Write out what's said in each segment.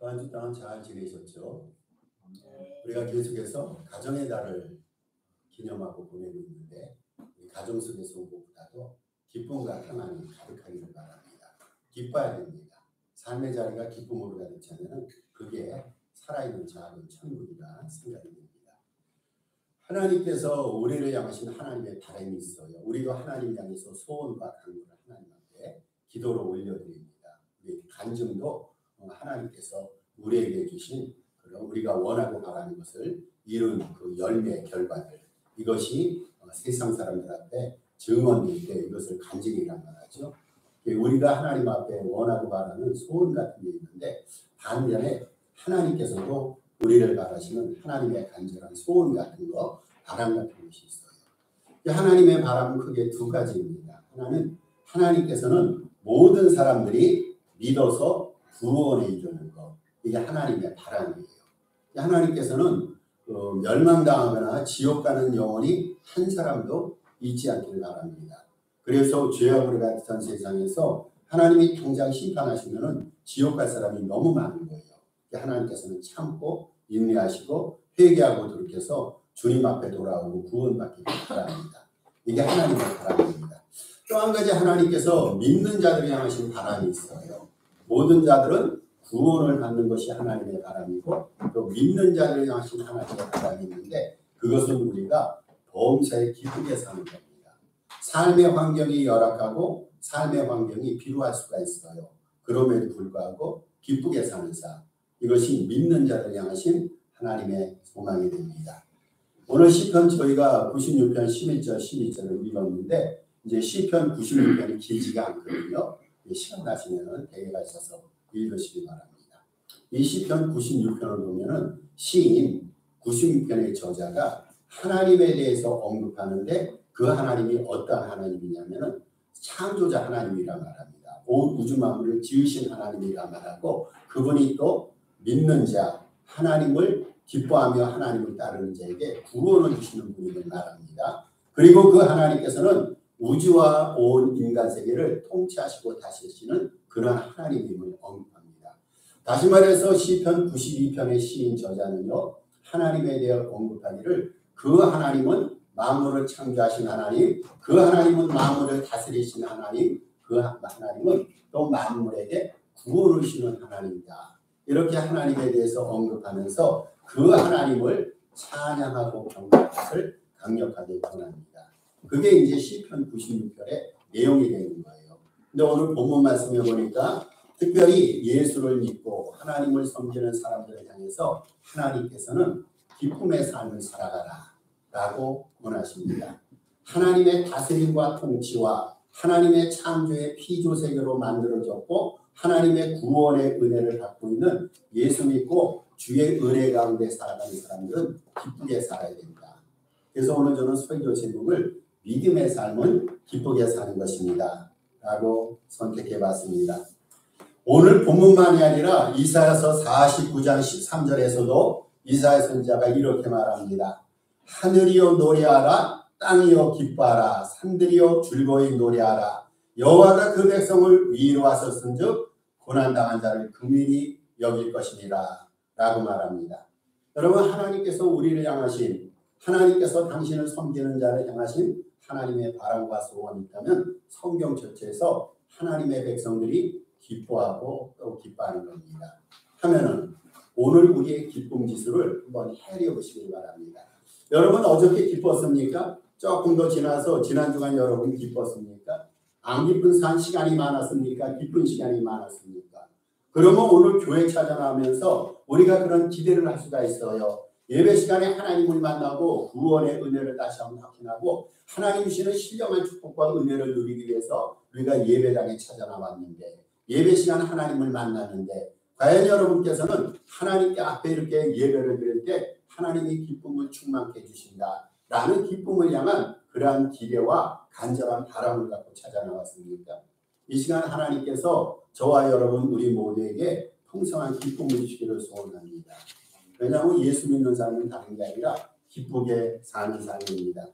한 주 동안 잘 지내셨죠? 우리가 계속해서 가정의 달을 기념하고 보내고 있는데 가정 속에서 무엇보다도 기쁨과 평안이 가득하기를 바랍니다. 기뻐야 됩니다. 삶의 자리가 기쁨으로 가득 차면 그게 살아있는 작은 천국이라 생각이 됩니다. 하나님께서 우리를 향하신 하나님의 바람이 있어요. 우리도 하나님 향해서 소원과 간구를 하나님 앞에 기도로 올려드립니다. 우리 간증도 하나님께서 우리에게 주신 그런 우리가 원하고 바라는 것을 이룬 그 열매 결과들, 이것이 세상 사람들 앞에 증언될 때 이것을 간증이란 말하죠. 우리가 하나님 앞에 원하고 바라는 소원 같은 게 있는데 반면에 하나님께서도 우리를 바라시는 하나님의 간절한 소원 같은 거, 바람 같은 것이 있어요. 하나님의 바람은 크게 두 가지입니다. 하나는 하나님께서는 모든 사람들이 믿어서 구원에 이르는 것, 이게 하나님의 바람이에요. 하나님께서는 멸망당하거나 지옥 가는 영혼이 한 사람도 있지 않기를 바랍니다. 그래서 죄악으로 가득한 세상에서 하나님이 당장 심판하시면은 지옥 갈 사람이 너무 많은 거예요. 하나님께서는 참고 인내하시고 회개하고 돌이켜서 주님 앞에 돌아오고 구원받기를 바랍니다. 이게 하나님의 바람입니다. 또 한 가지 하나님께서 믿는 자들을 향하신 바람이 있어요. 모든 자들은 구원을 받는 것이 하나님의 바람이고 또 믿는 자들을 향하신 하나님의 바람이 있는데 그것은 우리가 범사에 기쁘게 사는 겁니다. 삶의 환경이 열악하고 삶의 환경이 필요할 수가 있어요. 그럼에도 불구하고 기쁘게 사는 삶, 이것이 믿는 자들을 향하신 하나님의 소망이 됩니다. 오늘 시편 저희가 96편 11절 12절을 읽었는데 이제 시편 96편이 길지가 않거든요. 시간 나시면 대개가 있어서 읽으시기 바랍니다. 이 시편 96편을 보면은 시인 96편의 저자가 하나님에 대해서 언급하는데 그 하나님이 어떤 하나님이냐면은 창조자 하나님이라 말합니다. 온 우주 만물을 지으신 하나님이라 말하고 그분이 또 믿는 자, 하나님을 기뻐하며 하나님을 따르는 자에게 구원을 주시는 분임을 말합니다. 그리고 그 하나님께서는 우주와 온 인간 세계를 통치하시고 다스리시는 그런 하나님임을 언급합니다. 다시 말해서 시편 92편의 시인 저자는요, 하나님에 대해 언급하기를 그 하나님은 만물을 창조하신 하나님, 그 하나님은 만물을 다스리신 하나님, 그 하나님은 또 만물에게 구원을 주시는 하나님이다. 이렇게 하나님에 대해서 언급하면서 그 하나님을 찬양하고 경배할 것을 강력하게 권합니다. 그게 이제 시편 96편의 내용이 되는 거예요. 근데 오늘 본문 말씀에 보니까 특별히 예수를 믿고 하나님을 섬기는 사람들을 향해서 하나님께서는 기쁨의 삶을 살아가라 라고 권하십니다. 하나님의 다스림과 통치와 하나님의 창조의 피조세계로 만들어졌고 하나님의 구원의 은혜를 받고 있는 예수 믿고 주의 은혜 가운데 살아가는 사람들은 기쁘게 살아야 됩니다. 그래서 오늘 저는 설교 제목을 믿음의 삶은 기쁘게 사는 것입니다 라고 선택해 봤습니다. 오늘 본문만이 아니라 이사야서 49장 13절에서도 이사야 선지자가 이렇게 말합니다. 하늘이여 노래하라, 땅이여 기뻐하라, 산들이여 즐거이 노래하라. 여호와가 그 백성을 위로하셨은즉 고난당한 자를 긍휼히 여길 것이니라 라고 말합니다. 여러분, 하나님께서 우리를 향하신, 하나님께서 당신을 섬기는 자를 향하신 하나님의 바람과 소원이 있다면 성경 전체에서 하나님의 백성들이 기뻐하고 또 기뻐하는 겁니다. 하면은 오늘 우리의 기쁨 지수를 한번 헤아려 보시기 바랍니다. 여러분 어저께 기뻤습니까? 조금 더 지나서 지난 주간 여러분 기뻤습니까? 안 기쁜 시간이 많았습니까? 기쁜 시간이 많았습니까? 그러면 오늘 교회 찾아나오면서 우리가 그런 기대를 할 수가 있어요. 예배 시간에 하나님을 만나고 구원의 은혜를 다시 한번 확인하고 하나님 주시는 신령한 축복과 은혜를 누리기 위해서 우리가 예배당에 찾아나왔는데 예배 시간 하나님을 만났는데 과연 여러분께서는 하나님께 앞에 이렇게 예배를 드릴 때 하나님이 기쁨을 충만케 해주신다 라는 기쁨을 향한 그러한 기대와 간절한 바람을 갖고 찾아나왔습니까? 이 시간 하나님께서 저와 여러분 우리 모두에게 풍성한 기쁨을 주시기를 소원합니다. 왜냐하면 예수 믿는 삶은 다른 게 아니라 기쁘게 사는 삶입니다.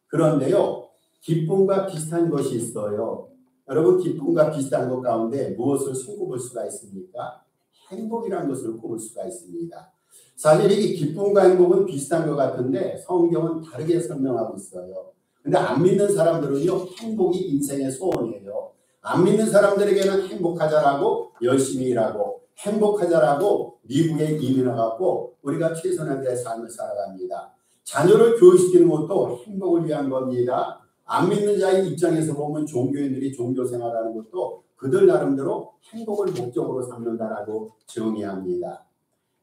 그런데요, 기쁨과 비슷한 것이 있어요. 여러분 기쁨과 비슷한 것 가운데 무엇을 손꼽을 수가 있습니까? 행복이라는 것을 꼽을 수가 있습니다. 사실 이 기쁨과 행복은 비슷한 것 같은데 성경은 다르게 설명하고 있어요. 근데 안 믿는 사람들은요, 행복이 인생의 소원이에요. 안 믿는 사람들에게는 행복하자라고 열심히 일하고 행복하자라고 미국에 이민해갖고 우리가 최선의 삶을 살아갑니다. 자녀를 교육시키는 것도 행복을 위한 겁니다. 안 믿는 자의 입장에서 보면 종교인들이 종교생활하는 것도 그들 나름대로 행복을 목적으로 삼는다라고 정의합니다.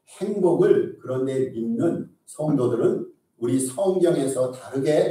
행복을 그런데 믿는 성도들은 우리 성경에서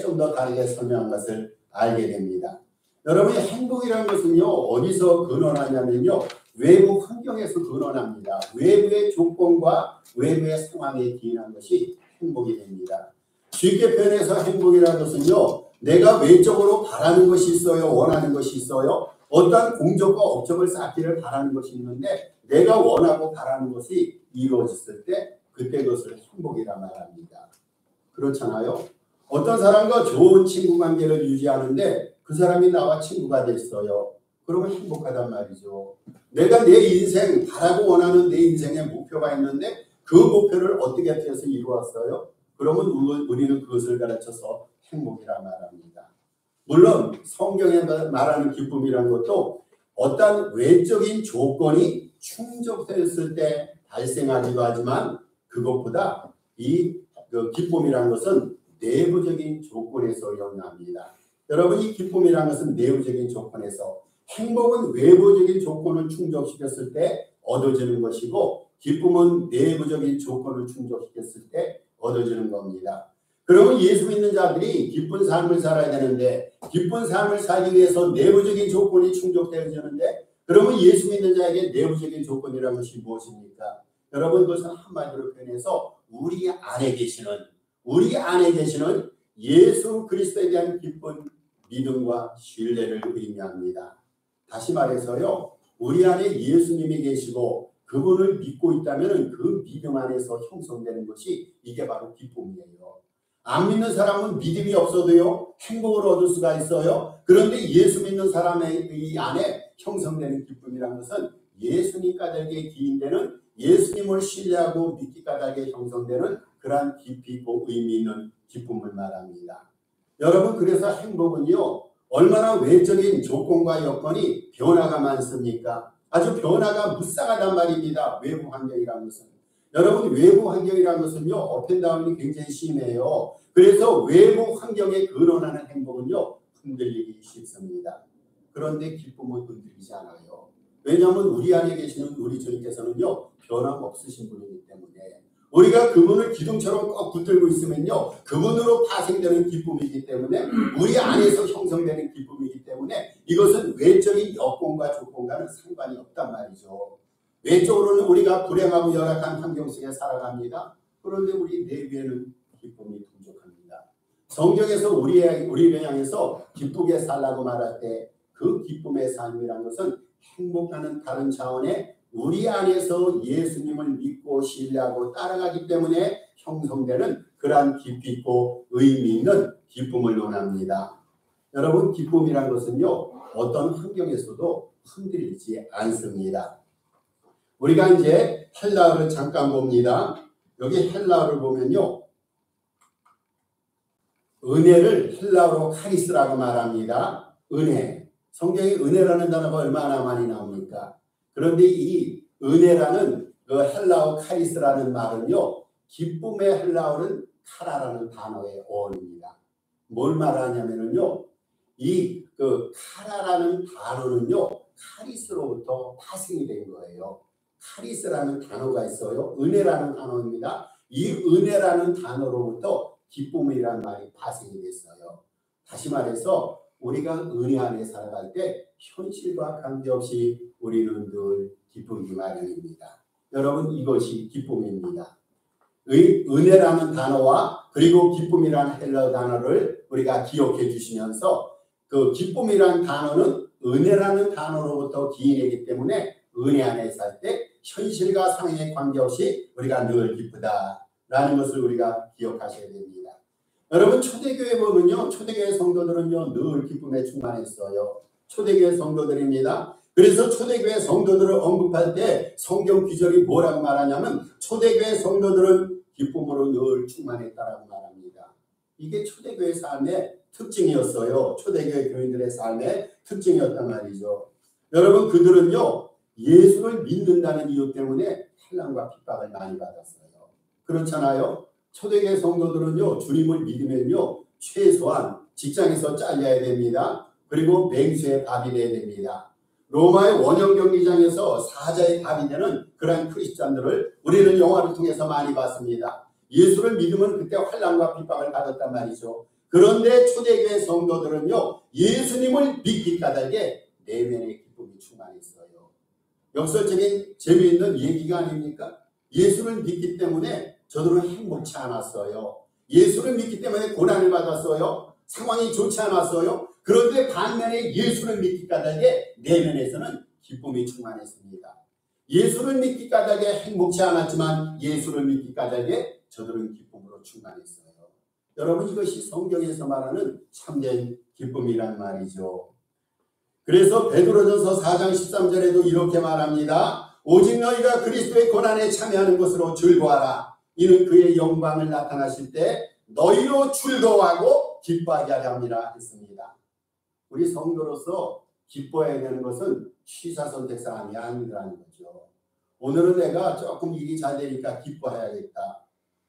좀 더 다르게 설명한 것을 알게 됩니다. 여러분이 행복이라는 것은요, 어디서 근원하냐면요, 외부 환경에서 근원합니다. 외부의 조건과 외부의 상황에 기인한 것이 행복이 됩니다. 쉽게 표현해서 행복이라는 것은요, 내가 외적으로 바라는 것이 있어요, 원하는 것이 있어요. 어떠한 공적과 업적을 쌓기를 바라는 것이 있는데 내가 원하고 바라는 것이 이루어졌을 때 그때 그것을 행복이라 말합니다. 그렇잖아요. 어떤 사람과 좋은 친구 관계를 유지하는데 그 사람이 나와 친구가 됐어요. 그러면 행복하단 말이죠. 내가 내 인생 바라고 원하는 내 인생의 목표가 있는데 그 목표를 어떻게 해서 이루었어요? 그러면 우리는 그것을 가르쳐서 행복이라 말합니다. 물론 성경에 말하는 기쁨이라는 것도 어떤 외적인 조건이 충족되었을 때 발생하기도 하지만 그것보다 이 기쁨이라는 것은 내부적인 조건에서 영합니다. 여러분, 이 기쁨이라는 것은 내부적인 조건에서, 행복은 외부적인 조건을 충족시켰을 때 얻어지는 것이고 기쁨은 내부적인 조건을 충족시켰을 때 얻어지는 겁니다. 그러면 예수 믿는 자들이 기쁜 삶을 살아야 되는데 기쁜 삶을 살기 위해서 내부적인 조건이 충족되어지는데 그러면 예수 믿는 자에게 내부적인 조건이라는 것이 무엇입니까? 여러분, 그것은 한마디로 표현해서 우리 안에 계시는 예수 그리스도에 대한 기쁜 믿음과 신뢰를 의미합니다. 다시 말해서요, 우리 안에 예수님이 계시고 그분을 믿고 있다면 그 믿음 안에서 형성되는 것이 이게 바로 기쁨이에요. 안 믿는 사람은 믿음이 없어도요, 행복을 얻을 수가 있어요. 그런데 예수 믿는 사람의 이 안에 형성되는 기쁨이라는 것은 예수님 까닭에 기인되는, 예수님을 신뢰하고 믿기 까닭에 형성되는 그러한 깊이 있고 의미 있는 기쁨을 말합니다. 여러분, 그래서 행복은요, 얼마나 외적인 조건과 여건이 변화가 많습니까? 아주 변화가 무쌍하단 말입니다. 외부 환경이라는 것은. 여러분, 외부 환경이라는 것은요, 업앤다운이 굉장히 심해요. 그래서 외부 환경에 근원하는 행복은요, 흔들리기 쉽습니다. 그런데 기쁨은 흔들리지 않아요. 왜냐하면 우리 안에 계시는 우리 주님께서는요, 변함없으신 분이기 때문에, 우리가 그분을 기둥처럼 꼭 붙들고 있으면요, 그분으로 파생되는 기쁨이기 때문에, 우리 안에서 형성되는 기쁨이기 때문에 이것은 외적인 여건과 조건과는 상관이 없단 말이죠. 외적으로는 우리가 불행하고 열악한 환경 속에 살아갑니다. 그런데 우리 내부에는 기쁨이 풍족합니다. 성경에서 우리를 향해서 기쁘게 살라고 말할 때 그 기쁨의 삶이란 것은 행복하는 다른 차원의 우리 안에서 예수님을 믿고 신뢰하고 따라가기 때문에 형성되는 그러한 깊이 있고 의미 있는 기쁨을 논합니다. 여러분, 기쁨이란 것은요, 어떤 환경에서도 흔들리지 않습니다. 우리가 이제 헬라어를 잠깐 봅니다. 여기 헬라어를 보면요, 은혜를 헬라어로 카리스라고 말합니다. 은혜. 성경에 은혜라는 단어가 얼마나 많이 나옵니까? 그런데 이 은혜라는 그 헬라어 카리스라는 말은요, 기쁨의 헬라어는 카라라는 단어의 어원입니다. 뭘 말하냐면요, 이 카라라는 단어는요, 카리스로부터 파생이 된 거예요. 카리스라는 단어가 있어요. 은혜라는 단어입니다. 이 은혜라는 단어로부터 기쁨이라는 말이 파생이 됐어요. 다시 말해서 우리가 은혜 안에 살아갈 때 현실과 관계없이 우리는 늘 기쁘기 마련입니다. 여러분, 이것이 기쁨입니다. 은혜라는 단어와 그리고 기쁨이라는 헬라어 단어를 우리가 기억해 주시면서 그 기쁨이라는 단어는 은혜라는 단어로부터 기인하기 때문에 은혜 안에 살 때 현실과 상황에 관계없이 우리가 늘 기쁘다라는 것을 우리가 기억하셔야 됩니다. 여러분, 초대교회 보면요, 초대교회 성도들은요, 늘 기쁨에 충만했어요. 초대교회 성도들입니다. 그래서 초대교회 성도들을 언급할 때 성경 기절이 뭐라고 말하냐면 초대교회 성도들은 기쁨으로 늘 충만했다라고 말합니다. 이게 초대교회 삶의 특징이었어요. 초대교회 교인들의 삶의 특징이었단 말이죠. 여러분 그들은요 예수를 믿는다는 이유 때문에 환난과 핍박을 많이 받았어요. 그렇잖아요. 초대교회 성도들은요 주님을 믿으면요 최소한 직장에서 잘려야 됩니다. 그리고 맹수의 밥이 돼야 됩니다. 로마의 원형 경기장에서 사자의 밥이 되는 그런 크리스찬들을 우리는 영화를 통해서 많이 봤습니다. 예수를 믿으면 그때 환난과 핍박을 받았단 말이죠. 그런데 초대교회 성도들은요 예수님을 믿기 까닭에 내면의 기쁨이 충만했어요. 역설적인 재미있는 얘기가 아닙니까? 예수를 믿기 때문에 저들은 행복치 않았어요. 예수를 믿기 때문에 고난을 받았어요. 상황이 좋지 않았어요. 그런데 반면에 예수를 믿기 까닭에 내면에서는 기쁨이 충만했습니다. 예수를 믿기 까닭에 행복치 않았지만 예수를 믿기 까닭에 저들은 기쁨으로 충만했어요. 여러분 이것이 성경에서 말하는 참된 기쁨이란 말이죠. 그래서 베드로전서 4장 13절에도 이렇게 말합니다. 오직 너희가 그리스도의 고난에 참여하는 것으로 즐거워하라. 이는 그의 영광을 나타나실 때 너희로 즐거워하고 기뻐하게 하려 함이라 했습니다. 우리 성도로서 기뻐해야 되는 것은 취사선택 사람이 아니라는 거죠. 오늘은 내가 조금 일이 잘 되니까 기뻐해야겠다.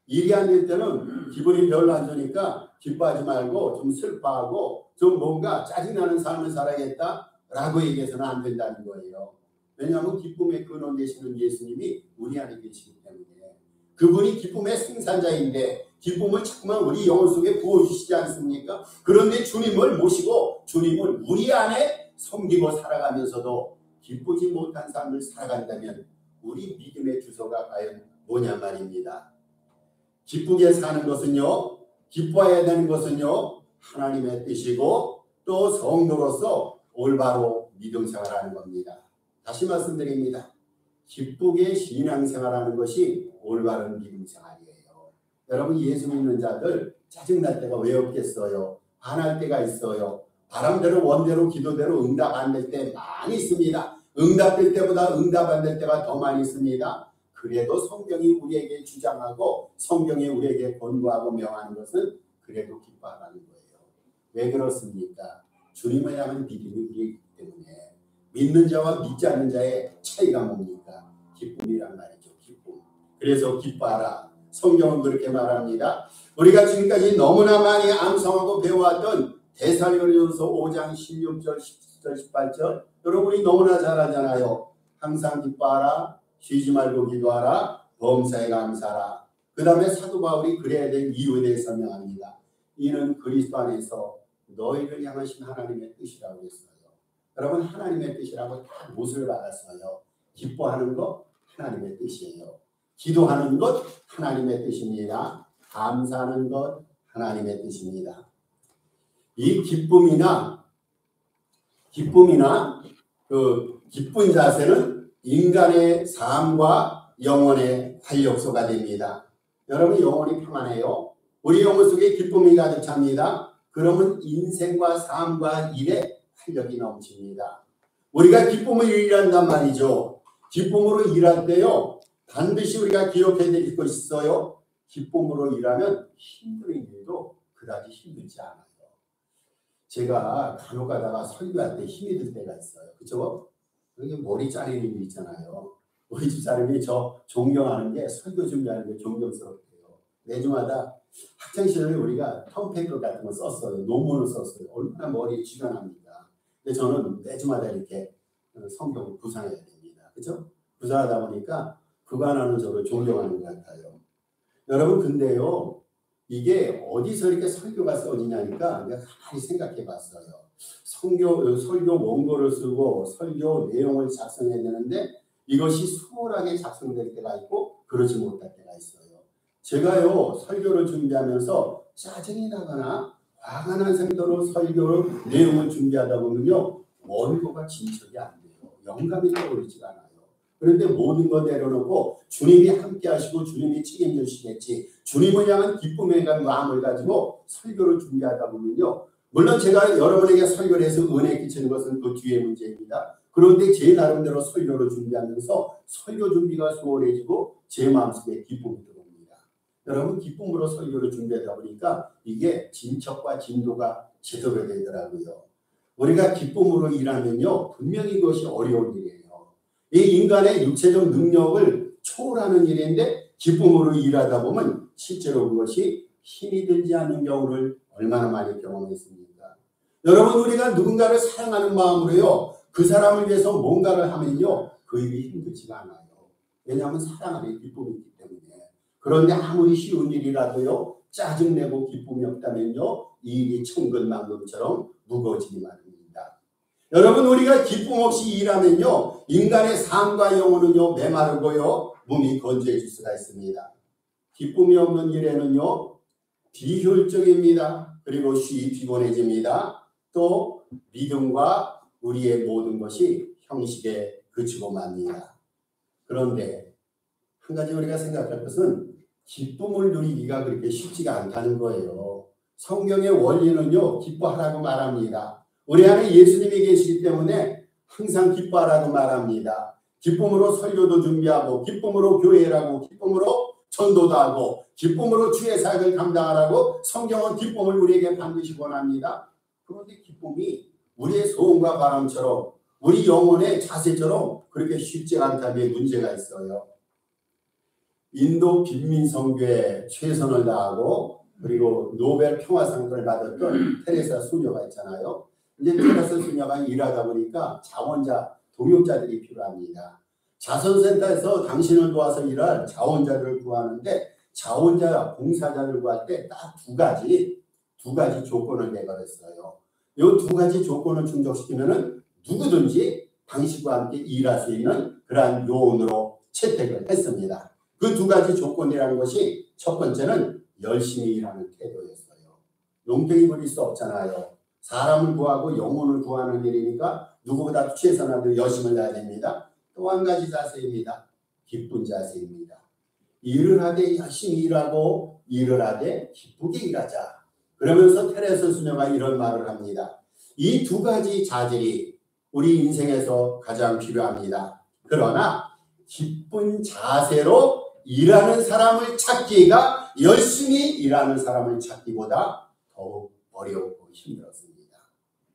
일이 안 될 때는 기분이 별로 안 좋으니까 기뻐하지 말고 좀 슬퍼하고 좀 뭔가 짜증나는 삶을 살아야겠다라고 얘기해서는 안 된다는 거예요. 왜냐하면 기쁨의 근원 되시는 예수님이 우리 안에 계시기 때문에 그분이 기쁨의 생산자인데 기쁨을 자꾸만 우리 영혼 속에 부어주시지 않습니까? 그런데 주님을 모시고 주님을 우리 안에 섬기고 살아가면서도 기쁘지 못한 삶을 살아간다면 우리 믿음의 주소가 과연 뭐냐 말입니다. 기쁘게 사는 것은요, 기뻐해야 되는 것은요, 하나님의 뜻이고 또 성도로서 올바로 믿음 생활하는 겁니다. 다시 말씀드립니다. 기쁘게 신앙생활하는 것이 올바른 믿음 생활이에요. 여러분 예수 믿는 자들 짜증날 때가 왜 없겠어요? 화날 때가 있어요. 바람대로 원대로 기도대로 응답 안 될 때 많이 있습니다. 응답될 때보다 응답 안 될 때가 더 많이 있습니다. 그래도 성경이 우리에게 주장하고 성경이 우리에게 권고하고 명하는 것은 그래도 기뻐하라는 거예요. 왜 그렇습니까? 주님을 향한 믿음이 우리이기 때문에 믿는 자와 믿지 않는 자의 차이가 뭡니까? 기쁨이란 말이죠. 기쁨. 그래서 기뻐하라. 성경은 그렇게 말합니다. 우리가 지금까지 너무나 많이 암송하고 배워왔던 데살로니가서 5장 16절, 17절, 18절 여러분이 너무나 잘 알잖아요. 항상 기뻐하라. 쉬지 말고 기도하라. 범사에 감사하라. 그 다음에 사도 바울이 그래야 될 이유에 대해 설명합니다. 이는 그리스도 안에서 너희를 향하신 하나님의 뜻이라고 했어요. 여러분 하나님의 뜻이라고 다 못을 받았어요. 기뻐하는 것 하나님의 뜻이에요. 기도하는 것 하나님의 뜻입니다. 감사하는 것 하나님의 뜻입니다. 이 기쁨이나 그 기쁜 자세는 인간의 삶과 영혼의 활력소가 됩니다. 여러분 영혼이 평안해요. 우리 영혼 속에 기쁨이 가득 찹니다. 그러면 인생과 삶과 일에 활력이 넘칩니다. 우리가 기쁨을 일한단 말이죠. 기쁨으로 일할 때요. 반드시 우리가 기억해야 될 것이 있어요. 기쁨으로 일하면 힘든 일도 그다지 힘들지 않아요. 제가 간혹 가다가 설교할 때 힘이 들 때가 있어요. 그렇죠? 여기 머리 자르는 일 있잖아요. 우리 집사람이 저 존경하는 게 설교 준비하는 게 존경스럽대요. 매주마다 학창시절에 우리가 텀페이퍼 같은 거 썼어요. 논문을 썼어요. 얼마나 머리에 쥐가 납니까? 근데 저는 매주마다 이렇게 성경을 구상해야 됩니다. 그렇죠? 구상하다 보니까 그거 하나는 저를 존경하는 것 같아요. 여러분 근데요. 이게 어디서 이렇게 설교가 써지냐니까 내가 가만히 생각해 봤어요. 설교 원고를 쓰고 설교 내용을 작성해야 되는데 이것이 수월하게 작성될 때가 있고 그러지 못할 때가 있어요. 제가요 설교를 준비하면서 짜증이 나거나 화가 난 상태로 설교를 내용을 준비하다 보면요 원고가 진척이 안 돼요. 영감이 떠오르지가 않아요. 그런데 모든 거 내려놓고 주님이 함께 하시고 주님이 책임져 주시겠지. 주님을 향한 기쁨에 대한 마음을 가지고 설교를 준비하다 보면요. 물론 제가 여러분에게 설교를 해서 은혜 끼치는 것은 그 뒤의 문제입니다. 그런데 제 나름대로 설교를 준비하면서 설교 준비가 수월해지고 제 마음속에 기쁨이 들어옵니다. 여러분, 기쁨으로 설교를 준비하다 보니까 이게 진척과 진도가 제대로 되더라고요. 우리가 기쁨으로 일하면요, 분명히 그것이 어려운 일이에요. 이 인간의 육체적 능력을 초월하는 일인데 기쁨으로 일하다 보면 실제로 그것이 힘이 들지 않는 경우를 얼마나 많이 경험했습니까? 여러분, 우리가 누군가를 사랑하는 마음으로요, 그 사람을 위해서 뭔가를 하면요, 그 일이 힘들지가 않아요. 왜냐하면 사랑 안에 기쁨이 있기 때문에. 그런데 아무리 쉬운 일이라도요, 짜증내고 기쁨이 없다면요, 이 일이 천근만금처럼 무거워지기 마련입니다. 여러분, 우리가 기쁨 없이 일하면요, 인간의 삶과 영혼은요, 메마르고요, 몸이 건조해질 수가 있습니다. 기쁨이 없는 일에는요, 비효율적입니다. 그리고 쉬이 피곤해집니다. 또 믿음과 우리의 모든 것이 형식에 그치고 맙니다. 그런데 한 가지 우리가 생각할 것은 기쁨을 누리기가 그렇게 쉽지가 않다는 거예요. 성경의 원리는요, 기뻐하라고 말합니다. 우리 안에 예수님이 계시기 때문에 항상 기뻐하라고 말합니다. 기쁨으로 설교도 준비하고, 기쁨으로 교회라고, 기쁨으로 전도도 하고, 기쁨으로 주의 사역을 감당하라고 성경은 기쁨을 우리에게 반드시 권합니다. 그런데 기쁨이 우리의 소원과 바람처럼, 우리 영혼의 자세처럼 그렇게 쉽지 않다면 문제가 있어요. 인도 빈민선교에 최선을 다하고 그리고 노벨 평화상을 받았던 테레사 수녀가 있잖아요. 이제 테레사 수녀가 일하다 보니까 자원자, 동역자들이 필요합니다. 자선센터에서 당신을 도와서 일할 자원자를 구하는데 자원자, 봉사자를 구할 때 딱 두 가지 조건을 내걸었어요. 이 두 가지 조건을 충족시키면은 누구든지 당신과 함께 일할 수 있는 그러한 요원으로 채택을 했습니다. 그 두 가지 조건이라는 것이 첫 번째는 열심히 일하는 태도였어요. 용병이 부릴 수 없잖아요. 사람을 구하고 영혼을 구하는 일이니까 누구보다 최선을 다해 열심을 다해야 됩니다. 또 한 가지 자세입니다. 기쁜 자세입니다. 일을 하되 열심히 일하고 일을 하되 기쁘게 일하자. 그러면서 테레사 수녀가 이런 말을 합니다. 이 두 가지 자질이 우리 인생에서 가장 필요합니다. 그러나 기쁜 자세로 일하는 사람을 찾기가 열심히 일하는 사람을 찾기보다 더욱 어렵고 힘들었습니다.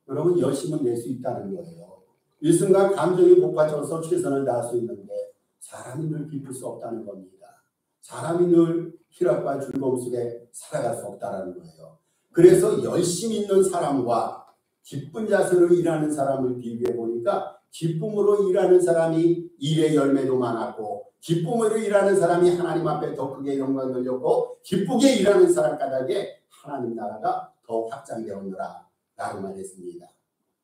여러분, 열심은 낼 수 있다는 거예요. 일순간 감정이 복받쳐서 최선을 다할 수 있는데 사람이 늘 기쁠 수 없다는 겁니다. 사람이 늘 희락과 즐거움 속에 살아갈 수 없다는 거예요. 그래서 열심히 있는 사람과 기쁜 자세로 일하는 사람을 비교해 보니까 기쁨으로 일하는 사람이 일의 열매도 많았고 기쁨으로 일하는 사람이 하나님 앞에 더 크게 영광을 돌렸고 기쁘게 일하는 사람 까닭에 하나님 나라가 더 확장되었노라 라고 말했습니다.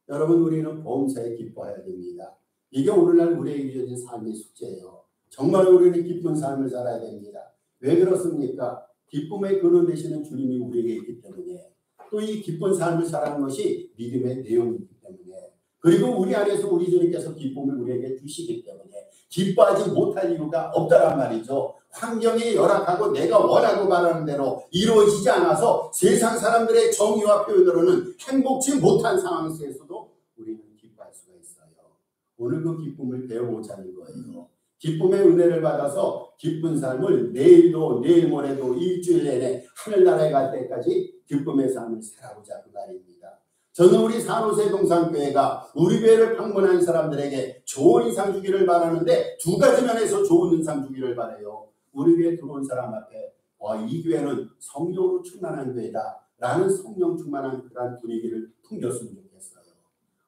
여러분, 우리는 범사에 기뻐해야 됩니다. 이게 오늘날 우리에게 주어진 삶의 숙제예요. 정말 우리는 기쁜 삶을 살아야 됩니다. 왜 그렇습니까? 기쁨의 근원 되시는 주님이 우리에게 있기 때문에, 또 이 기쁜 삶을 살아가는 것이 믿음의 내용이기 때문에, 그리고 우리 안에서 우리 주님께서 기쁨을 우리에게 주시기 때문에 기뻐하지 못할 이유가 없다란 말이죠. 환경이 열악하고 내가 원하고 말하는 대로 이루어지지 않아서 세상 사람들의 정의와 표현으로는 행복치 못한 상황 속에서도 우리는 기뻐할 수가 있어요. 오늘 그 기쁨을 배워보자는 거예요. 기쁨의 은혜를 받아서 기쁜 삶을 내일도 내일 모레도 일주일 내내 하늘나라에 갈 때까지 기쁨의 삶을 살아보자 그 말입니다. 저는 우리 산호세 동산교회가 우리 교회를 방문한 사람들에게 좋은 인상 주기를 바라는데 두 가지 면에서 좋은 인상 주기를 바라요. 우리 교회 들어온 사람 앞에 이 교회는 성령으로 충만한 교회다 라는 성령 충만한 그런 분위기를 풍겼으면 좋겠어요.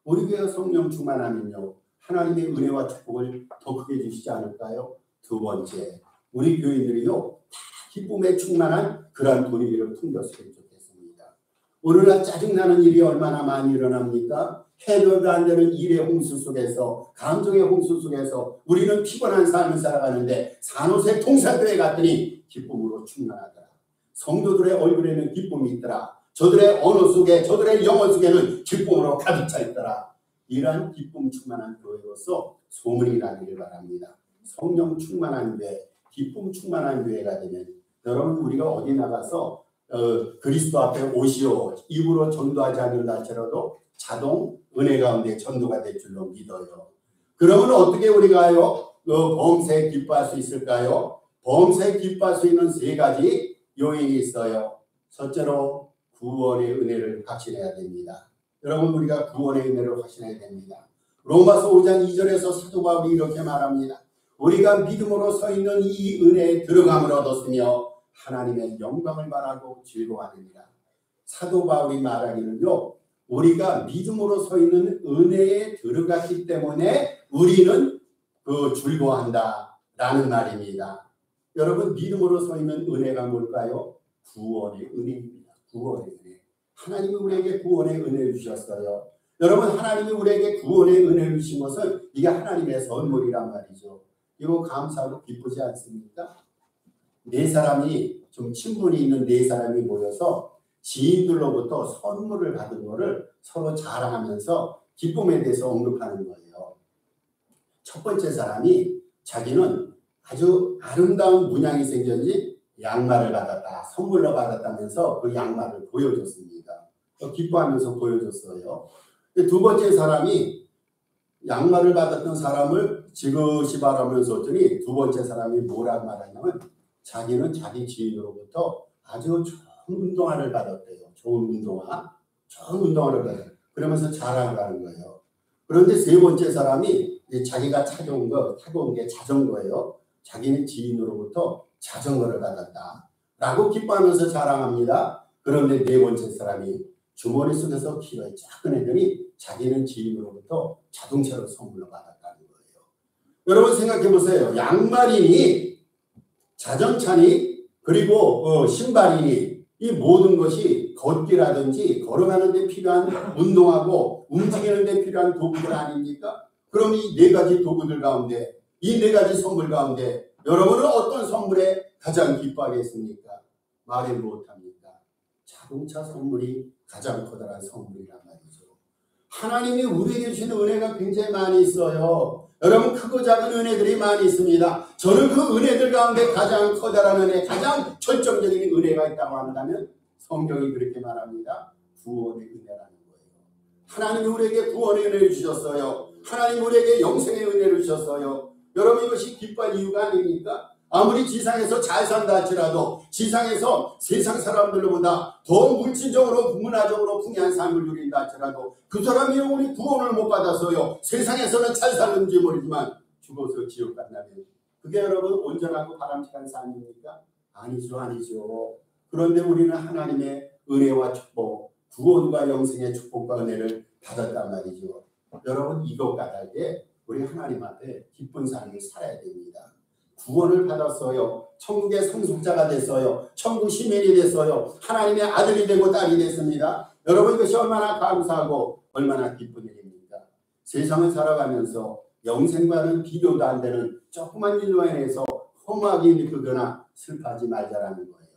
우리 교회가 성령 충만하면요, 하나님의 은혜와 축복을 더 크게 주시지 않을까요? 두 번째, 우리 교인들이요 다 기쁨에 충만한 그런 분위기를 풍겼으면 좋겠습니다. 오늘날 짜증나는 일이 얼마나 많이 일어납니까? 해결도 안 되는 일의 홍수 속에서, 감정의 홍수 속에서 우리는 피곤한 삶을 살아가는데 산호세 동산교회 갔더니 기쁨으로 충만하더라. 성도들의 얼굴에는 기쁨이 있더라. 저들의 언어 속에, 저들의 영혼 속에는 기쁨으로 가득 차 있더라. 이러한 기쁨 충만한 교회로서 소문이 나기를 바랍니다. 성령 충만한 교회, 기쁨 충만한 교회가 되면 여러분, 우리가 어디 나가서 그리스도 앞에 오시오 입으로 전도하지 않는다 할지라도 자동 은혜 가운데 전도가 될 줄로 믿어요. 그러면 어떻게 우리가요? 범사에 기뻐할 수 있을까요? 범사에 기뻐할 수 있는 세 가지 요인이 있어요. 첫째로 구원의 은혜를 확신해야 됩니다. 여러분 우리가 구원의 은혜를 확신해야 됩니다. 로마서 5장 2절에서 사도 바울이 이렇게 말합니다. 우리가 믿음으로 서 있는 이 은혜에 들어감을 얻었으며 하나님의 영광을 말하고 즐거워하느니라. 사도 바울이 말하기는요. 우리가 믿음으로 서 있는 은혜에 들어갔기 때문에 우리는 즐거워한다라는 말입니다. 여러분 믿음으로 서 있는 은혜가 뭘까요? 구원의 은혜입니다. 구원의 은혜. 하나님이 우리에게 구원의 은혜를 주셨어요. 여러분 하나님이 우리에게 구원의 은혜를 주신 것은 이게 하나님의 선물이란 말이죠. 이거 감사하고 기쁘지 않습니까? 네 사람이 좀 친분이 있는 네 사람이 모여서 지인들로부터 선물을 받은 거를 서로 자랑하면서 기쁨에 대해서 언급하는 거예요. 첫 번째 사람이 자기는 아주 아름다운 문양이 생겼는지 양말을 받았다. 선물로 받았다면서 그 양말을 보여줬습니다. 기뻐하면서 보여줬어요. 두 번째 사람이 양말을 받았던 사람을 지그시 바라면서 했더니 두 번째 사람이 뭐라고 말하냐면 자기는 자기 지인으로부터 아주 좋은 운동화를 받았대요. 좋은 운동화를 받았대요. 그러면서 자랑을 하는 거예요. 그런데 세 번째 사람이 자기가 타고 온 게 자전거예요. 자기는 지인으로부터 자전거를 받았다. 라고 기뻐하면서 자랑합니다. 그런데 네 번째 사람이 주머니 속에서 키를 쫙 꺼내더니 자기는 지인으로부터 자동차를 선물로 받았다는 거예요. 여러분 생각해 보세요. 양말이니 자전차니 그리고 신발이니 이 모든 것이 걷기라든지 걸어가는 데 필요한 운동하고 움직이는 데 필요한 도구들 아닙니까? 그럼 이 네 가지 도구들 가운데 이 네 가지 선물 가운데 여러분은 어떤 선물에 가장 기뻐하겠습니까? 말을 못합니까? 자동차 선물이 가장 커다란 선물이란 말이죠. 하나님이 우리에게 주시는 은혜가 굉장히 많이 있어요. 여러분 크고 작은 은혜들이 많이 있습니다. 저는 그 은혜들 가운데 가장 커다란 은혜, 가장 결정적인 은혜가 있다고 한다면 성경이 그렇게 말합니다. 구원의 은혜라는 거예요. 하나님이 우리에게 구원의 은혜를 주셨어요. 하나님 우리에게 영생의 은혜를 주셨어요. 여러분 이것이 기뻐할 이유가 아닙니까? 아무리 지상에서 잘 산다 할지라도 지상에서 세상 사람들보다 더 물질적으로 문화적으로 풍요한 삶을 누린다 할지라도 그 사람이 영원히 구원을 못 받아서요. 세상에서는 잘 사는지 모르지만 죽어서 지옥 간다면 그게 여러분 온전하고 바람직한 삶입니까? 아니죠. 그런데 우리는 하나님의 은혜와 축복, 구원과 영생의 축복과 은혜를 받았단 말이죠. 여러분 이것과 달리 우리 하나님 앞에 기쁜 삶을 살아야 됩니다. 구원을 받았어요. 천국의 상속자가 됐어요. 천국 시민이 됐어요. 하나님의 아들이 되고 딸이 됐습니다. 여러분 이것이 얼마나 감사하고 얼마나 기쁜 일입니까? 세상을 살아가면서 영생과는 비교도 안 되는 조그만 일로 인해서 허무하게 느끼거나 슬퍼하지 말자라는 거예요.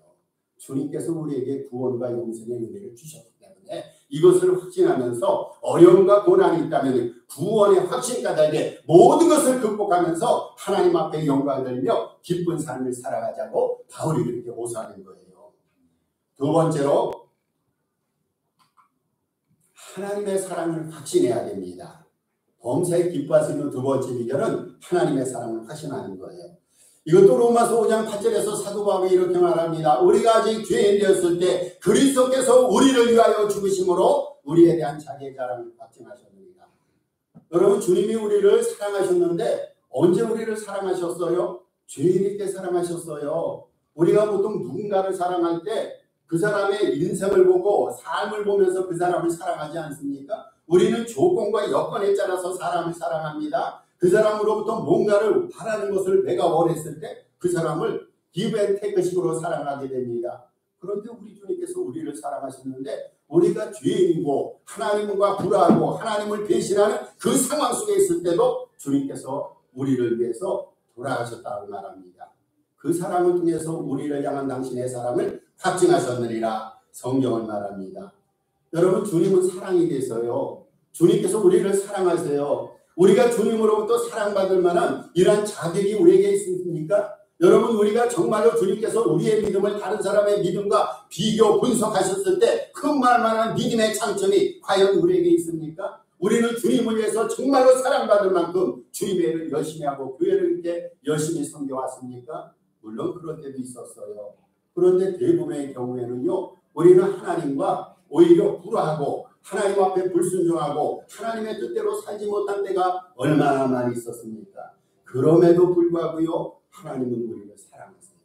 주님께서 우리에게 구원과 영생의 은혜를 주셨기 때문에 이것을 확신하면서 어려움과 고난이 있다면 구원의 확신까지 모든 것을 극복하면서 하나님 앞에 영광을 돌리며 기쁜 삶을 살아가자고 바울이 그렇게 호소하는 거예요. 두 번째로 하나님의 사랑을 확신해야 됩니다. 범사에 기뻐할 수 있는 두 번째 비결은 하나님의 사랑을 확신하는 거예요. 이것도 로마서 5장 8절에서 사도 바울이 이렇게 말합니다. 우리가 아직 죄인 되었을 때 그리스도께서 우리를 위하여 죽으심으로 우리에 대한 자기의 자랑을 확증하셨느니라. 여러분 주님이 우리를 사랑하셨는데 언제 우리를 사랑하셨어요? 죄인일 때 사랑하셨어요. 우리가 보통 누군가를 사랑할 때 그 사람의 인생을 보고 삶을 보면서 그 사람을 사랑하지 않습니까? 우리는 조건과 여건에 따라서 사람을 사랑합니다. 그 사람으로부터 뭔가를 바라는 것을 내가 원했을 때 그 사람을 give and take 식으로 사랑하게 됩니다. 그런데 우리 주님께서 우리를 사랑하셨는데 우리가 죄인이고 하나님과 불화하고 하나님을 배신하는 그 상황 속에 있을 때도 주님께서 우리를 위해서 돌아가셨다고 말합니다. 그 사랑을 통해서 우리를 향한 당신의 사랑을 확증하셨느니라 성경은 말합니다. 여러분 주님은 사랑이 돼서요. 주님께서 우리를 사랑하세요. 우리가 주님으로부터 사랑받을 만한 이러한 자격이 우리에게 있습니까? 여러분 우리가 정말로 주님께서 우리의 믿음을 다른 사람의 믿음과 비교 분석하셨을 때 큰 말만한 믿음의 장점이 과연 우리에게 있습니까? 우리는 주님을 위해서 정말로 사랑받을 만큼 주님의 일을 열심히 하고 교회를 이렇게 열심히 섬겨왔습니까? 물론 그런 때도 있었어요. 그런데 대부분의 경우에는요, 우리는 하나님과 오히려 불화하고 하나님 앞에 불순종하고 하나님의 뜻대로 살지 못한 때가 얼마나 많이 있었습니까? 그럼에도 불구하고요, 하나님은 우리를 사랑하세요.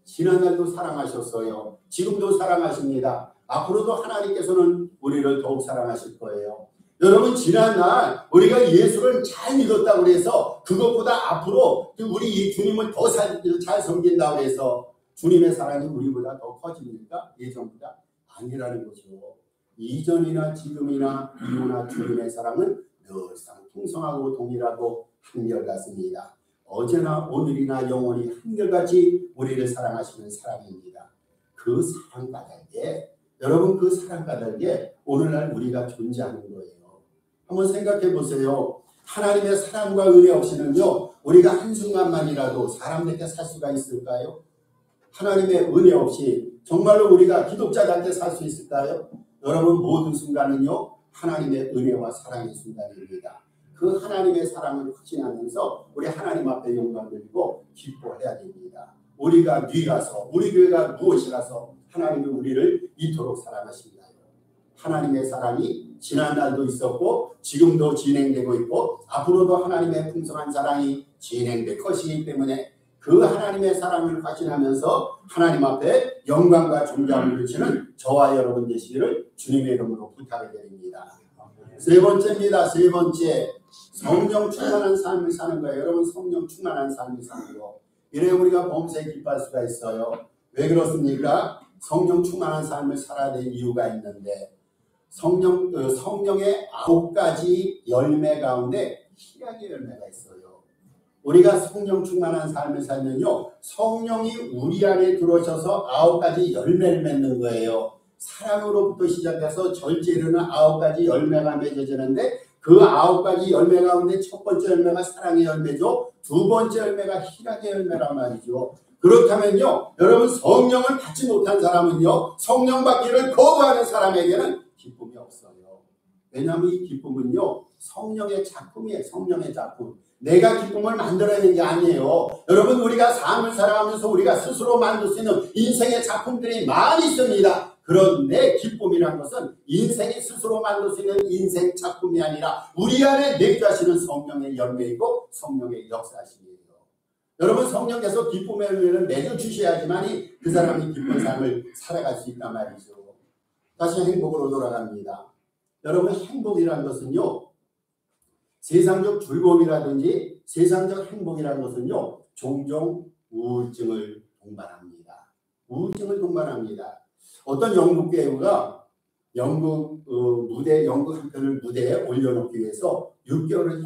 지난날도 사랑하셨어요. 지금도 사랑하십니다. 앞으로도 하나님께서는 우리를 더욱 사랑하실 거예요. 여러분, 지난날 우리가 예수를 잘 믿었다고 해서 그것보다 앞으로 우리 이 주님을 더 잘 섬긴다고 해서 주님의 사랑이 우리보다 더 커집니까? 예전보다? 아니라는 거죠. 이전이나 지금이나 이후나 주님의 사랑은 늘상 풍성하고 동일하고 한결같습니다. 어제나 오늘이나 영원히 한결같이 우리를 사랑하시는 사랑입니다. 그 사랑 까닭에, 여러분, 그 사랑 까닭에 오늘날 우리가 존재하는 거예요. 한번 생각해 보세요. 하나님의 사랑과 은혜 없이는요, 우리가 한순간만이라도 사람들께 살 수가 있을까요? 하나님의 은혜 없이 정말로 우리가 기독자들한테 살 수 있을까요? 여러분, 모든 순간은요, 하나님의 은혜와 사랑의 순간입니다. 그 하나님의 사랑을 확신하면서 우리 하나님 앞에 영광 드리고 기뻐해야 됩니다. 우리가 누가서, 우리 교회가 무엇이라서 하나님이 우리를 이토록 사랑하신가요? 하나님의 사랑이 지난날도 있었고 지금도 진행되고 있고 앞으로도 하나님의 풍성한 사랑이 진행될 것이기 때문에 그 하나님의 사랑을 확신하면서 하나님 앞에 영광과 존귀함을 주시는 저와 여러분 되시기를 주님의 이름으로 부탁드립니다. 세 번째입니다. 세 번째, 성령 충만한 삶을 사는 거예요. 여러분, 성령 충만한 삶을 사는 거. 이래 우리가 범사에 기뻐할 수가 있어요. 왜 그렇습니까? 성령 충만한 삶을 살아야 될 이유가 있는데, 성령의 9가지 열매 가운데 희락의 열매가 있어요. 우리가 성령 충만한 삶을 살면요, 성령이 우리 안에 들어오셔서 9가지 열매를 맺는 거예요. 사랑으로부터 시작해서 절제에 이르는 9가지 열매가 맺어지는데, 그 9가지 열매 가운데 첫 번째 열매가 사랑의 열매죠. 두 번째 열매가 희락의 열매란 말이죠. 그렇다면요, 여러분, 성령을 받지 못한 사람은요, 성령 받기를 거부하는 사람에게는 기쁨이 없어요. 왜냐하면 이 기쁨은요, 성령의 작품이에요. 성령의 작품. 내가 기쁨을 만들어내는 게 아니에요. 여러분, 우리가 삶을 살아가면서 우리가 스스로 만들 수 있는 인생의 작품들이 많이 있습니다. 그런데 기쁨이란 것은 인생이 스스로 만들 수 있는 인생 작품이 아니라 우리 안에 내주하시는 성령의 열매이고 성령의 역사심이에요. 여러분, 성령께서 기쁨의 열매를 맺어주셔야지만이 그 사람이 기쁜 삶을 살아갈 수 있단 말이죠. 다시 행복으로 돌아갑니다. 여러분, 행복이라는 것은요, 세상적 즐거움이라든지 세상적 행복이라는 것은요, 종종 우울증을 동반합니다. 우울증을 동반합니다. 어떤 영국 배우가 영국 한 편을 무대에 올려놓기 위해서 6개월을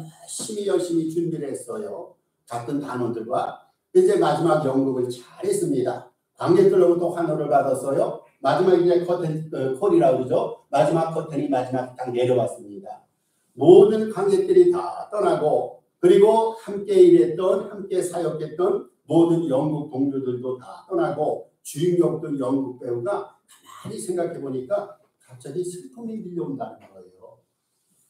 열심히 준비를 했어요. 같은 단원들과. 이제 마지막 연극을 잘했습니다. 관객들로부터 환호를 받았어요. 마지막 이제 콜이라고 그러죠. 마지막 커튼이 딱 내려왔습니다. 모든 관객들이 다 떠나고, 그리고 함께 일했던, 함께 사역했던 모든 연극 동료들도 다 떠나고, 주인공들 연극 배우가 가만히 생각해 보니까 갑자기 슬픔이 밀려온다는 거예요.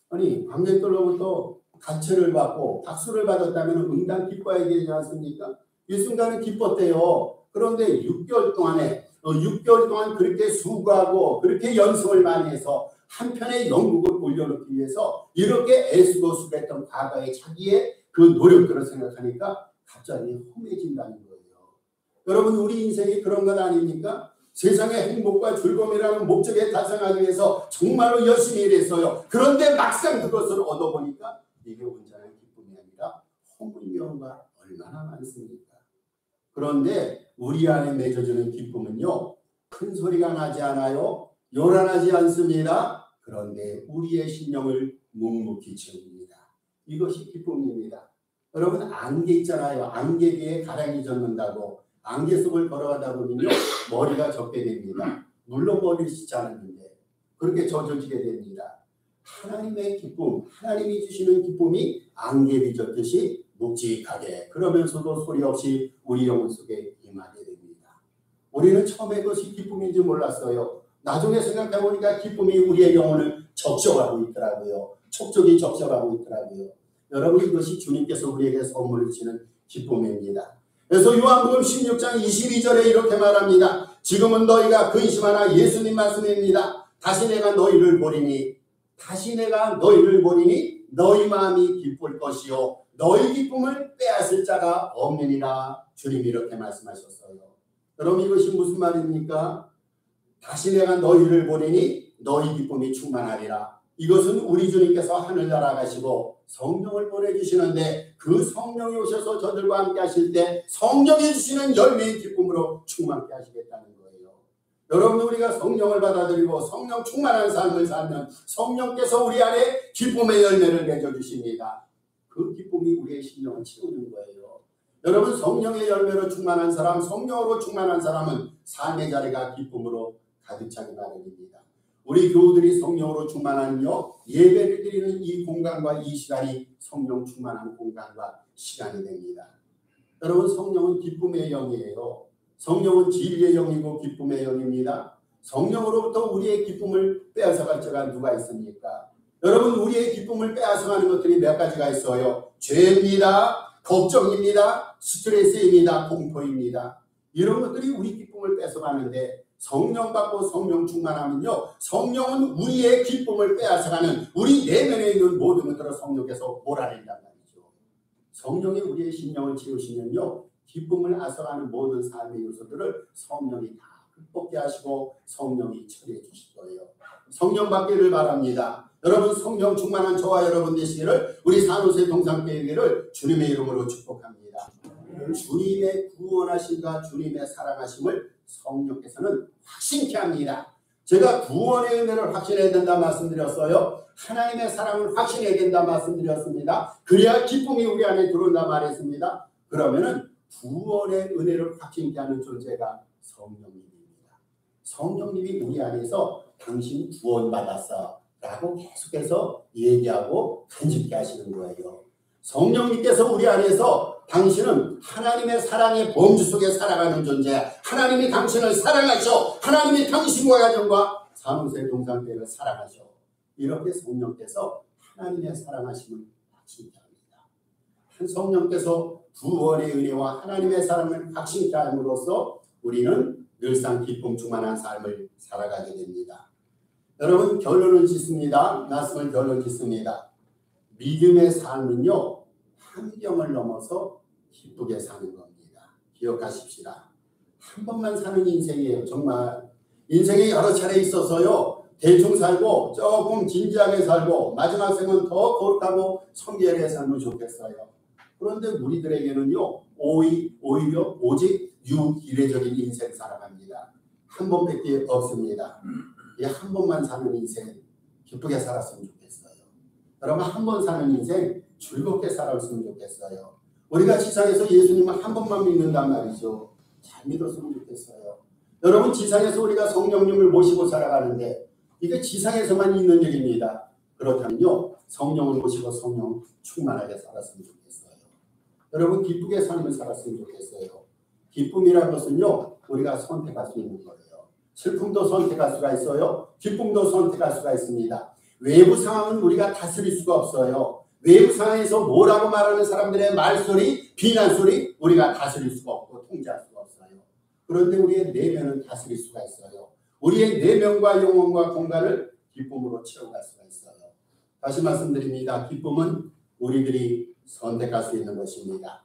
아니, 관객들로부터 간체를 받고 박수를 받았다면 응당 기뻐야 되지 않습니까? 이 순간은 기뻤대요. 그런데 6개월 동안 그렇게 수고하고 그렇게 연습을 많이 해서 한 편의 연극을 올려놓기 위해서 이렇게 애쓰고 수고했던 과거의 자기의 그 노력들을 생각하니까 갑자기 험해진다는 거예요. 여러분, 우리 인생이 그런 것 아닙니까? 세상의 행복과 즐거움이라는 목적에 달성하기 위해서 정말로 열심히 일했어요. 그런데 막상 그것을 얻어보니까 이게 온전한 기쁨이 아니라 허무인 경우가 얼마나 많습니까? 그런데 우리 안에 맺어지는 기쁨은요, 큰 소리가 나지 않아요. 요란하지 않습니다. 그런데 우리의 심령을 묵묵히 채웁니다. 이것이 기쁨입니다. 여러분, 안개 있잖아요. 안개 위에 가랑이 젖는다고. 안개 속을 걸어가다 보면요, 머리가 젖게 됩니다. 물론 머리를 씻지 않았는데 그렇게 젖어지게 됩니다. 하나님의 기쁨, 하나님이 주시는 기쁨이 안개비 젖듯이 묵직하게, 그러면서도 소리 없이 우리 영혼 속에 임하게 됩니다. 우리는 처음에 그것이 기쁨인지 몰랐어요. 나중에 생각해보니까 기쁨이 우리의 영혼을 적셔가고 있더라고요. 촉촉이 적셔가고 있더라고요. 여러분, 이것이 주님께서 우리에게 선물을 주시는 기쁨입니다. 그래서 요한복음 16장 22절에 이렇게 말합니다. 지금은 너희가 근심하나, 예수님 말씀입니다. 다시 내가 너희를 보리니 너희 마음이 기쁠 것이요 너희 기쁨을 빼앗을 자가 없느니라. 주님이 이렇게 말씀하셨어요. 여러분, 이것이 무슨 말입니까? 다시 내가 너희를 보리니 너희 기쁨이 충만하리라. 이것은 우리 주님께서 하늘나라 가시고 성령을 보내주시는데, 그 성령이 오셔서 저들과 함께 하실 때 성령이 주시는 열매의 기쁨으로 충만케 하시겠다는 거예요. 여러분, 우리가 성령을 받아들이고 성령 충만한 삶을 살면 성령께서 우리 안에 기쁨의 열매를 맺어주십니다. 그 기쁨이 우리의 심령을 채우는 거예요. 여러분, 성령의 열매로 충만한 사람, 성령으로 충만한 사람은 삶의 자리가 기쁨으로 가득 차기 마련입니다. 우리 교우들이 성령으로 충만하면요, 예배를 드리는 이 공간과 이 시간이 성령 충만한 공간과 시간이 됩니다. 여러분, 성령은 기쁨의 영이에요. 성령은 진리의 영이고 기쁨의 영입니다. 성령으로부터 우리의 기쁨을 빼앗아갈 자가 누가 있습니까? 여러분, 우리의 기쁨을 빼앗아가는 것들이 몇 가지가 있어요. 죄입니다. 걱정입니다. 스트레스입니다. 공포입니다. 이런 것들이 우리 기쁨을 뺏어가는데, 성령 받고 성령 충만하면요, 성령은 우리의 기쁨을 빼앗아가는 우리 내면에 있는 모든 것들을 성령께서 몰아낸단 말이죠. 성령이 우리의 심령을 채우시면요, 기쁨을 앗아가는 모든 삶의 요소들을 성령이 다 극복해 하시고 성령이 처리해 주실 거예요. 성령 받기를 바랍니다. 여러분, 성령 충만한 저와 여러분 되시기를, 우리 산호세 동상교회를 주님의 이름으로 축복합니다. 주님의 구원하심과 주님의 사랑하심을 성령께서는 확신케 합니다. 제가 구원의 은혜를 확신해야 된다 말씀드렸어요. 하나님의 사랑을 확신해야 된다 말씀드렸습니다. 그래야 기쁨이 우리 안에 들어온다 말했습니다. 그러면은 구원의 은혜를 확신케 하는 존재가 성령님입니다. 성령님이 우리 안에서 당신 구원받았어 라고 계속해서 얘기하고 간직케 하시는 거예요. 성령님께서 우리 안에서 당신은 하나님의 사랑의 범주 속에 살아가는 존재야. 하나님이 당신을 사랑하셔. 하나님이 당신과 가정과 산호세 동상교회를 사랑하셔. 이렇게 성령께서 하나님의 사랑하심을 확신케 합니다. 성령께서 구원의 은혜와 하나님의 사랑을 확신케 함으로써 우리는 늘상 기쁨 충만한 삶을 살아가게 됩니다. 여러분, 결론을 짓습니다. 말씀을 결론 짓습니다. 믿음의 삶은요, 환경을 넘어서 기쁘게 사는 겁니다. 기억하십시다. 한 번만 사는 인생이에요. 정말 인생이 여러 차례 있어서요, 대충 살고 조금 진지하게 살고 마지막 생은 더 거룩하고 성결하게 살면 좋겠어요. 그런데 우리들에게는요, 오히려 오직 유기례적인 인생 살아갑니다. 한 번밖에 없습니다. 이 한 번만 사는 인생 기쁘게 살았으면 좋겠어요. 여러분, 한 번 사는 인생 즐겁게 살았으면 좋겠어요. 우리가 지상에서 예수님을 한 번만 믿는단 말이죠. 잘 믿었으면 좋겠어요. 여러분, 지상에서 우리가 성령님을 모시고 살아가는데 이게 지상에서만 있는 일입니다. 그렇다면요, 성령을 모시고 성령 충만하게 살았으면 좋겠어요. 여러분, 기쁘게 삶을 살았으면 좋겠어요. 기쁨이라는 것은요, 우리가 선택할 수 있는 거예요. 슬픔도 선택할 수가 있어요. 기쁨도 선택할 수가 있습니다. 외부 상황은 우리가 다스릴 수가 없어요. 외부 상황에서 뭐라고 말하는 사람들의 말소리, 비난소리 우리가 다스릴 수가 없고 통제할 수가 없어요. 그런데 우리의 내면은 다스릴 수가 있어요. 우리의 내면과 영혼과 공간을 기쁨으로 채워갈 수가 있어요. 다시 말씀드립니다. 기쁨은 우리들이 선택할 수 있는 것입니다.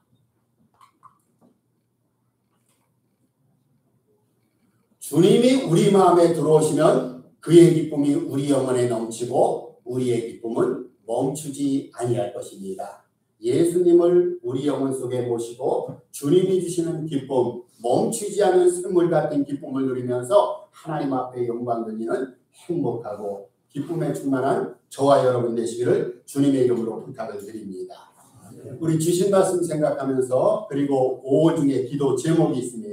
주님이 우리 마음에 들어오시면 그의 기쁨이 우리 영혼에 넘치고 우리의 기쁨은 멈추지 아니할 것입니다. 예수님을 우리 영혼 속에 모시고 주님이 주시는 기쁨, 멈추지 않은 샘물 같은 기쁨을 누리면서 하나님 앞에 영광 돌리는 행복하고 기쁨에 충만한 저와 여러분 되시기를 주님의 이름으로 부탁을 드립니다. 우리 주신 말씀 생각하면서, 그리고 5월 중에 기도 제목이 있습니다.